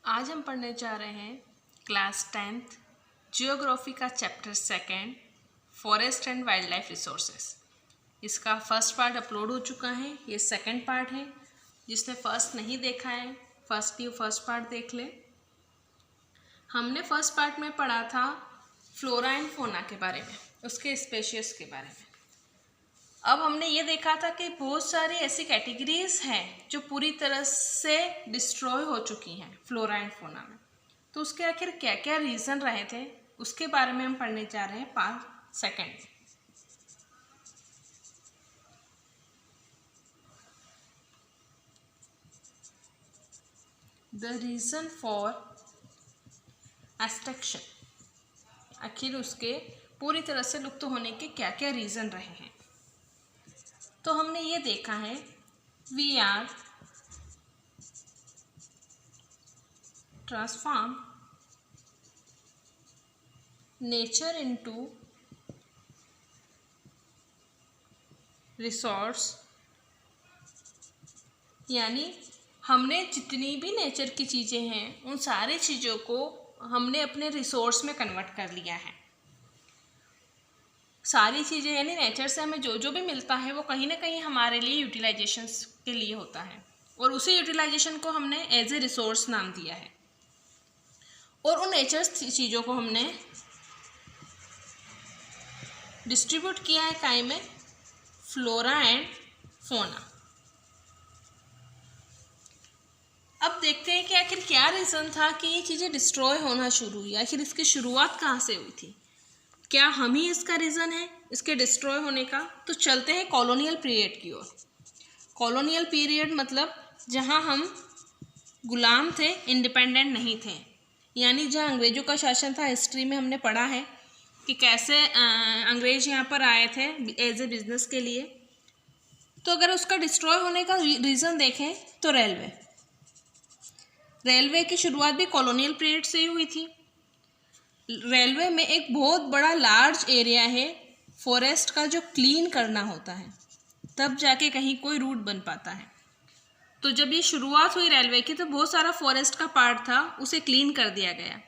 आज हम पढ़ने जा रहे हैं क्लास 10th जियोग्राफी का chapter 2 forest and wild life resources. इसका फर्स्ट पार्ट अपलोड हो चुका है, ये सेकंड पार्ट है। जिसने फर्स्ट नहीं देखा है फर्स्ट पार्ट देख ले। हमने फर्स्ट पार्ट में पढ़ा था फ्लोरा एंड फोना के बारे में, उसके स्पेशीज के बारे में। अब हमने ये देखा था कि बहुत सारी ऐसी कैटेगरीज हैं जो पूरी तरह से डिस्ट्रॉय हो चुकी हैं फ्लोरा एंड फोना में। तो उसके आखिर क्या क्या रीज़न रहे थे उसके बारे में हम पढ़ने जा रहे हैं part second. The reason for extinction, आखिर उसके पूरी तरह से लुप्त होने के क्या क्या रीज़न रहे हैं। तो हमने ये देखा है we are transform nature into resource, यानी हमने जितनी भी नेचर की चीज़ें हैं उन सारी चीज़ों को हमने अपने रिसोर्स में कन्वर्ट कर लिया है। सारी चीज़ें यानी नेचर से हमें जो जो भी मिलता है वो कहीं ना कहीं हमारे लिए यूटिलाइजेशंस के लिए होता है, और उसी यूटिलाइजेशन को हमने एज ए रिसोर्स नाम दिया है। और उन नेचर चीज़ों को हमने डिस्ट्रीब्यूट किया है काय में, फ्लोरा एंड फोना। अब देखते हैं कि आखिर क्या रीज़न था कि ये चीज़ें डिस्ट्रॉय होना शुरू हुई, आखिर इसकी शुरुआत कहाँ से हुई थी। क्या हम ही इसका रीज़न है इसके डिस्ट्रॉय होने का? तो चलते हैं कॉलोनियल पीरियड की ओर। कॉलोनियल पीरियड मतलब जहाँ हम गुलाम थे, इंडिपेंडेंट नहीं थे, यानी जहाँ अंग्रेज़ों का शासन था। हिस्ट्री में हमने पढ़ा है कि कैसे अंग्रेज़ यहाँ पर आए थे एज ए बिज़नेस के लिए। तो अगर उसका डिस्ट्रॉय होने का रीज़न देखें तो रेलवे की शुरुआत भी कॉलोनियल पीरियड से ही हुई थी। रेलवे में एक बहुत बड़ा लार्ज एरिया है फॉरेस्ट का जो क्लीन करना होता है, तब जाके कहीं कोई रूट बन पाता है। तो जब ये शुरुआत हुई रेलवे की तो बहुत सारा फॉरेस्ट का पार्ट था उसे क्लीन कर दिया गया,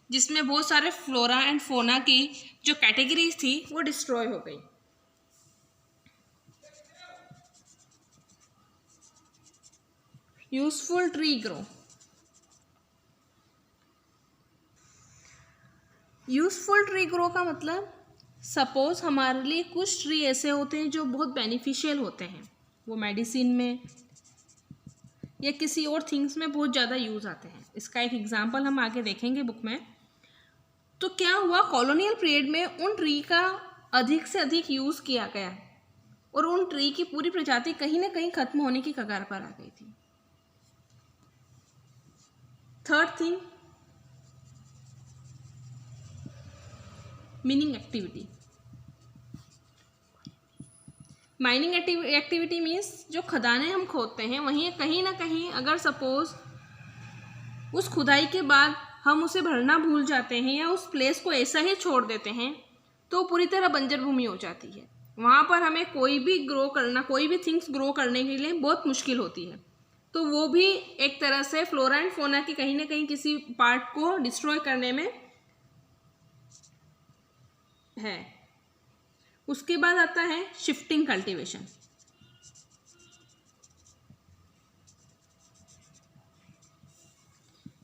जिसमें बहुत सारे फ्लोरा एंड फोना की जो कैटेगरीज थी वो डिस्ट्रॉय हो गई। Useful tree grow, useful tree grow का मतलब सपोज हमारे लिए कुछ ट्री ऐसे होते हैं जो बहुत बेनिफिशियल होते हैं, वो मेडिसिन में या किसी और थिंग्स में बहुत ज़्यादा यूज़ आते हैं। इसका एक एग्जांपल हम आगे देखेंगे बुक में। तो क्या हुआ, कॉलोनियल पीरियड में उन ट्री का अधिक से अधिक यूज़ किया गया और उन ट्री की पूरी प्रजाति कहीं ना कहीं खत्म होने की कगार पर आ गई थी। Third thing, meaning activity. Mining activity means जो खदानें हम खोदते हैं वहीं कहीं ना कहीं अगर सपोज उस खुदाई के बाद हम उसे भरना भूल जाते हैं या उस प्लेस को ऐसा ही छोड़ देते हैं तो पूरी तरह बंजर भूमि हो जाती है। वहाँ पर हमें कोई भी ग्रो करना, कोई भी थिंग्स ग्रो करने के लिए बहुत मुश्किल होती है। तो वो भी एक तरह से फ्लोरा एंड फोना की कहीं ना कहीं किसी पार्ट को डिस्ट्रॉय करने में है। उसके बाद आता है शिफ्टिंग कल्टीवेशन।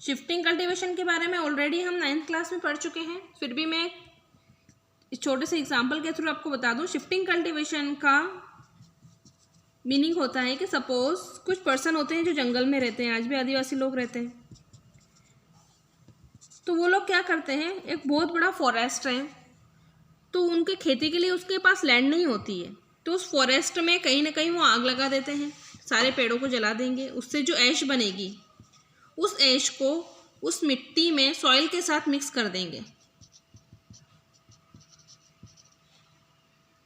शिफ्टिंग कल्टीवेशन के बारे में ऑलरेडी हम 9th क्लास में पढ़ चुके हैं, फिर भी मैं इस छोटे से एग्जांपल के थ्रू आपको बता दूं। शिफ्टिंग कल्टीवेशन का मीनिंग होता है कि सपोज कुछ पर्सन होते हैं जो जंगल में रहते हैं, आज भी आदिवासी लोग रहते हैं। तो वो लोग क्या करते हैं, एक बहुत बड़ा फॉरेस्ट है तो उनके खेती के लिए उसके पास लैंड नहीं होती है, तो उस फॉरेस्ट में कहीं ना कहीं वो आग लगा देते हैं, सारे पेड़ों को जला देंगे। उससे जो ऐश बनेगी उस ऐश को उस मिट्टी में सॉइल के साथ मिक्स कर देंगे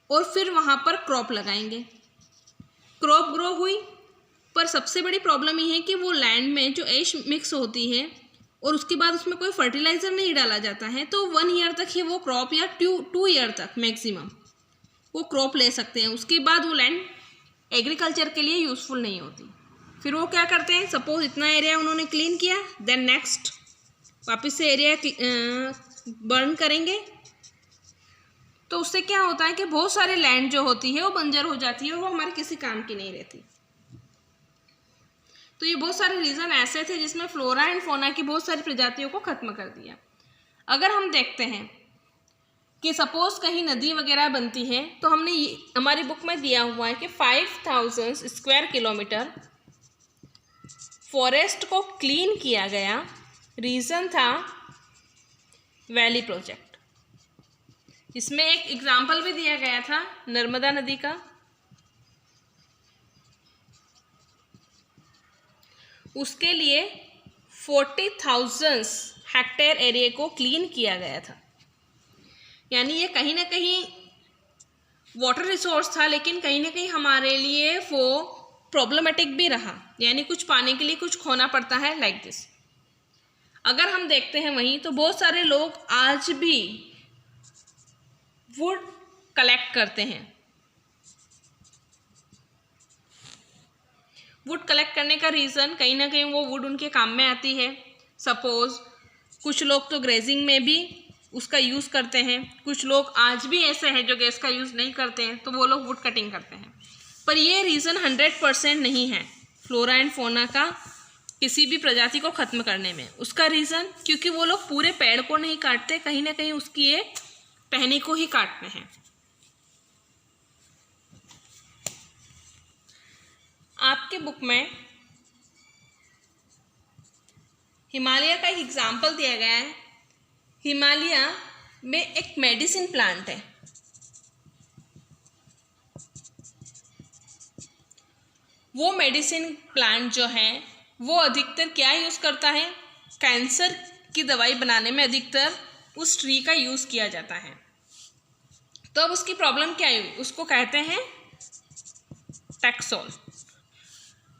और फिर वहाँ पर क्रॉप लगाएंगे। क्रॉप ग्रो हुई, पर सबसे बड़ी प्रॉब्लम ये है कि वो लैंड में जो ऐश मिक्स होती है और उसके बाद उसमें कोई फर्टिलाइज़र नहीं डाला जाता है, तो 1 ईयर तक ही वो क्रॉप या 2 ईयर तक मैक्सिमम वो क्रॉप ले सकते हैं। उसके बाद वो लैंड एग्रीकल्चर के लिए यूज़फुल नहीं होती। फिर वो क्या करते हैं, सपोज इतना एरिया उन्होंने क्लीन किया, देन नेक्स्ट वापस से एरिया बर्न करेंगे, तो उससे क्या होता है कि बहुत सारी लैंड जो होती है वो बंजर हो जाती है और वो हमारे किसी काम की नहीं रहती। तो ये बहुत सारे रीज़न ऐसे थे जिसमें फ्लोरा एंड फोना की बहुत सारी प्रजातियों को ख़त्म कर दिया। अगर हम देखते हैं कि सपोज कहीं नदी वगैरह बनती है, तो हमने हमारी बुक में दिया हुआ है कि 5000 स्क्वायर किलोमीटर फॉरेस्ट को क्लीन किया गया। रीज़न था वैली प्रोजेक्ट। इसमें एक एग्जाम्पल भी दिया गया था नर्मदा नदी का। उसके लिए 40,000 हेक्टेयर एरिया को क्लीन किया गया था। यानी ये कहीं ना कहीं वाटर रिसोर्स था, लेकिन कहीं ना कहीं हमारे लिए वो प्रॉब्लमेटिक भी रहा, यानी कुछ पाने के लिए कुछ खोना पड़ता है, लाइक दिस। अगर हम देखते हैं वहीं, तो बहुत सारे लोग आज भी वुड कलेक्ट करते हैं। वुड कलेक्ट करने का रीज़न कहीं ना कहीं वो वुड उनके काम में आती है। सपोज कुछ लोग तो ग्रेजिंग में भी उसका यूज़ करते हैं, कुछ लोग आज भी ऐसे हैं जो गैस का यूज़ नहीं करते हैं, तो वो लोग वुड कटिंग करते हैं। पर ये रीज़न 100% नहीं है फ्लोरा एंड फोना का किसी भी प्रजाति को ख़त्म करने में। उसका रीज़न क्योंकि वो लोग पूरे पेड़ को नहीं काटते, कहीं ना कहीं उसकी एक टहनी को ही काटते हैं। आपके बुक में हिमालय का एक एग्जाम्पल दिया गया है। हिमालय में एक मेडिसिन प्लांट है। वो मेडिसिन प्लांट जो है वो अधिकतर क्या यूज़ करता है, कैंसर की दवाई बनाने में अधिकतर उस ट्री का यूज़ किया जाता है। तो अब उसकी प्रॉब्लम क्या है, उसको कहते हैं टैक्सोल।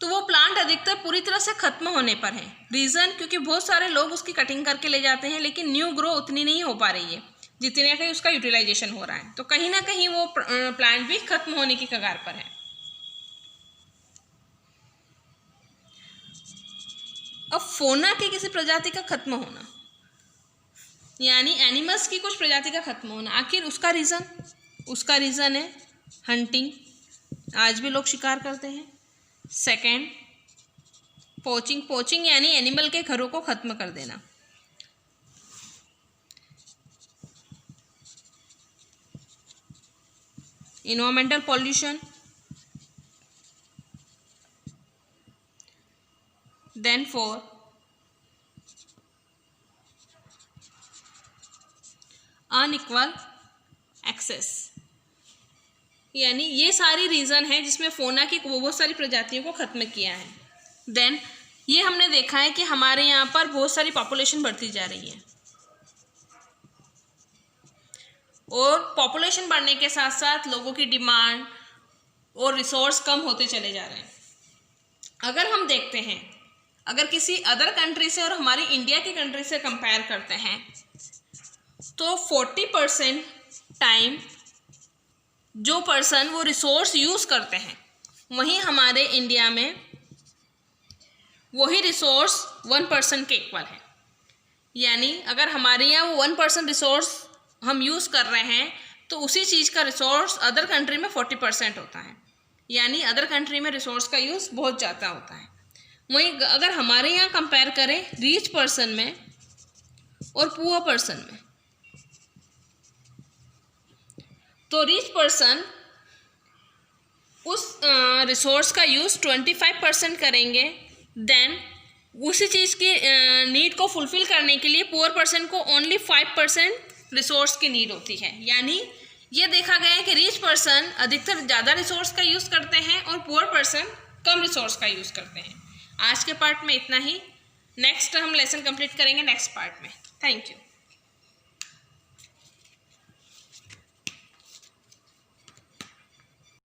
तो वो प्लांट अधिकतर पूरी तरह से ख़त्म होने पर है। रीज़न क्योंकि बहुत सारे लोग उसकी कटिंग करके ले जाते हैं, लेकिन न्यू ग्रो उतनी नहीं हो पा रही है जितने कहीं उसका यूटिलाइजेशन हो रहा है। तो कहीं ना कहीं वो प्लांट भी ख़त्म होने की कगार पर है। अब फोना की किसी प्रजाति का खत्म होना, यानी एनिमल्स की कुछ प्रजाति का खत्म होना, आखिर उसका रीज़न है हंटिंग। आज भी लोग शिकार करते हैं। सेकेंड, पोचिंग यानी एनिमल के घरों को ख़त्म कर देना। Environmental pollution. Then 4, unequal access. यानी ये सारी रीज़न है जिसमें फोना की बहुत सारी प्रजातियों को ख़त्म किया है। देन ये हमने देखा है कि हमारे यहाँ पर बहुत सारी पॉपुलेशन बढ़ती जा रही है और पॉपुलेशन बढ़ने के साथ साथ लोगों की डिमांड और रिसोर्स कम होते चले जा रहे हैं। अगर हम देखते हैं, अगर किसी अदर कंट्री से और हमारी इंडिया की कंट्री से कंपेयर करते हैं, तो 40% टाइम जो पर्सन वो रिसोर्स यूज़ करते हैं, वहीं हमारे इंडिया में वही रिसोर्स 1% के इक्वल है। यानी अगर हमारे यहाँ वो 1% रिसोर्स हम यूज़ कर रहे हैं, तो उसी चीज़ का रिसोर्स अदर कंट्री में 40% होता है। यानी अदर कंट्री में रिसोर्स का यूज़ बहुत ज़्यादा होता है। वहीं अगर हमारे यहाँ कंपेयर करें रिच पर्सन में और पुअर पर्सन में, तो रिच पर्सन उस रिसोर्स का यूज़ 25% करेंगे। देन उसी चीज़ की नीड को फुलफ़िल करने के लिए पुअर पर्सन को ओनली 5% रिसोर्स की नीड होती है। यानी ये देखा गया है कि रिच पर्सन अधिकतर ज़्यादा रिसोर्स का यूज़ करते हैं और पुअर पर्सन कम रिसोर्स का यूज़ करते हैं। आज के पार्ट में इतना ही। नेक्स्ट हम लेसन कंप्लीट करेंगे नेक्स्ट पार्ट में। Thank you.